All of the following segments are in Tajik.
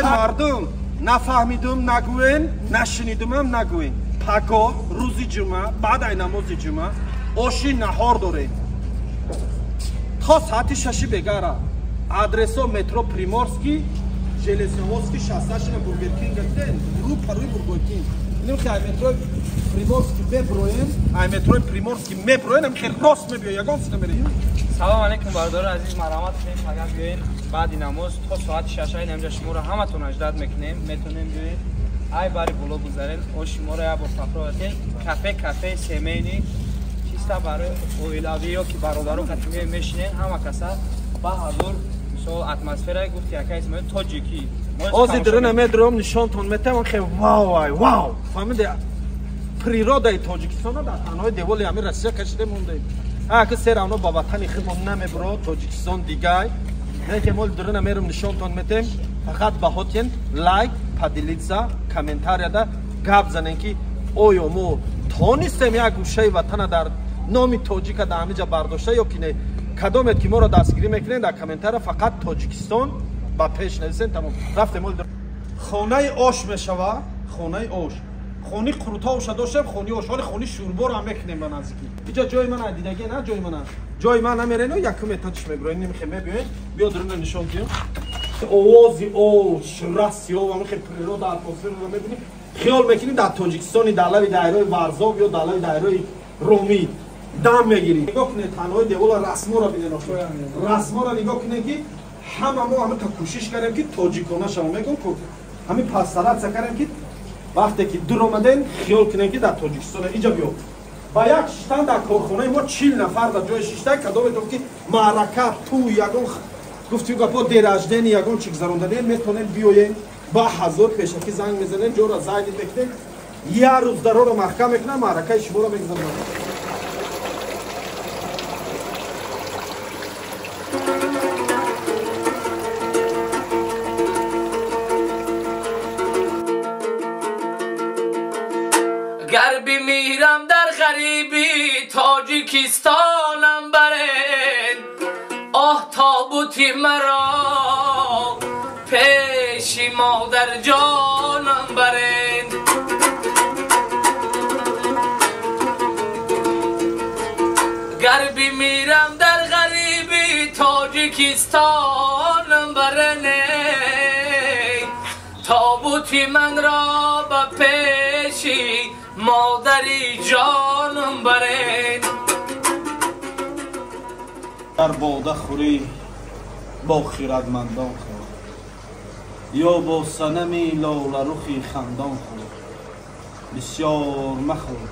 مردم نفهمیدم نگوین نشنیدم هم نگوین پگاه روزی جمعه بعد ای نماز جمعه آشی نهار داره تا ساعت 6 بگره آدرسو مترو پریمورسکی ژلزنیوفسکی 68 бургер кинг гастен ру парой бургер кинг инем ки ай метро приморски беброем ай метро приморски меброем ки рост мебиё ягон сина мерем салом алейкум бардор азиз марҳамат кунед агар биёед баъди намоз то соати 6 инҷа шуморо ҳаматон аҷдад мекунем метонем биёед ай бари боло гузарен оши моро як бор тафроате кафе семейни чиста барои оилавӣ ё ки бародаро катиме мешинен ҳама каса ба ҳазур мисол атмосфераи гуфти якайс мо тоҷикӣ ози дрона медром нишонтон метавон хе вау вау фаҳмиде природаи тоҷикистона дар танҳои деволи ҳамин россия кашида мондаем ака серавно ба ватани худмон намебро тоҷикистон дигай неке мол дрона мером нишонтон метем фақат ба ҳотин лайк падилитса комментарияда гап занен ки оё мо тонистем як гӯшаи ватана дар номи тоҷика дар ҳамиҷа бардошта ё ки не кадомет ки моро дастгирӣ мекунед дар комментария фақат тоҷикистон ба пеш нависен тамом рафтем мол хонаи ош мешава хонаи ош хони қурутоуша доштем хони ош ҳоли хони шӯрборо ҳам мекунем ба наздикӣ иҷо ҷои мана дидаге на ҷои мана ҷои ман намерено якум этажиш мебироем немихе мебиёед биё дурна нишон киё овози ош раси ова михе природа атмосфераро мебинем хиёл мекунем дар тоҷикистони дар лави даъираи варзов ё дар лави даъираи ромӣ дам мегирем нигоҳ кунед танҳои девола расморо бинед расморо нигоҳ кунед ки ҳама мо ҳамин та кӯшиш кардем ки тоҷикона шава мегум ҳамин пастаратсия кардем ки вақте ки дур омадем хиёл кунем ки дар тоҷикистон иҷа биё ба як шиштан дар корхонаи мо 40 нафар дар ҷои шиштан кадометон ки маърака тӯй ягон гуфтиё гапо дераждени ягон чӣ гузарондане метонем биёем ба ҳазор пешакӣ занг мезанем ҷора зайдид мекунем як рӯз дароро маҳкам мекунам маъракаи шуморо мегузарам گر بمیرم در غریبی تاجیکستانم برن آه تابوتی مرا پیش مادر جانم برن گر بمیرم در غریبی تاجیکستانم برن تابوتی من را به پیشی مادری جانم برین در باده خوری با خیرتمندان خور یا با صنمی لاله رخی خندان خور بسیار مخور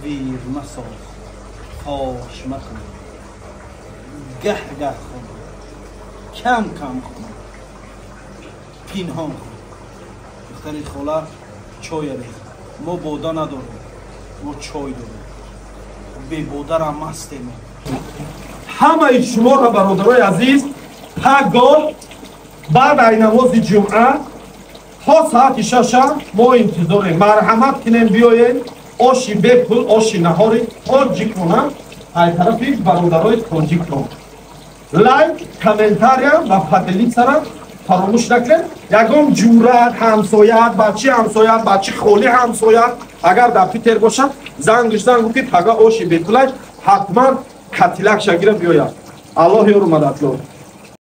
ویر مساز خاش مخور گه خور کم خور پینهان خور دختری خوله چای ریخت ما باده نداریم ما چای داریم بی باده را مستیم همه شما را برادرای عزیز پگاه بعد ای نماز جمعه تا ساعت 6 ما انتظاریم مرحمت کنیم بیاین آشی بپل آشی نهاری تاجیکونه ای طرفی برادرای تاجیکونه لایک کامنتاریا و پدلیت سره فراموش نکنید یکم جورت همسایت بچه خولی همسایت اگر در پیتر باشد زنگش که پگاه آشی بپلش حتما کتیلک شگیره بیاید الله یارو مددگار